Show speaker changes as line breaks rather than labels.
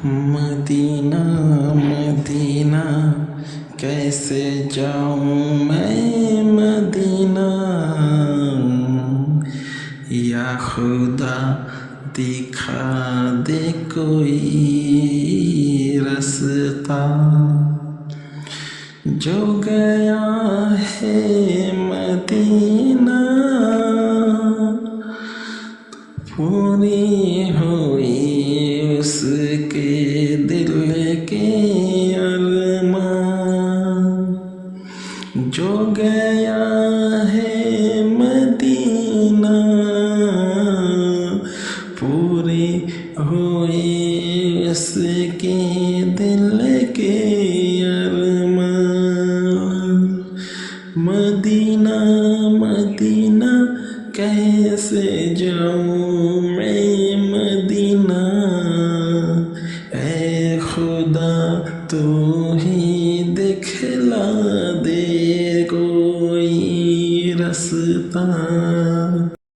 Medina Medina कैसे जाऊँ मैं मदीना, या खुदा दिखा दे कोई रास्ता। जो गया है मदीना पूरी हुई उसके दिल के अरमान। जो गया है मदीना पूरी हुई उसके दिल के अरमान। मदीना मदीना कैसे जाऊँ मैं मदीना, ऐ खुदा तू ही दिखला दे कोई रास्ता।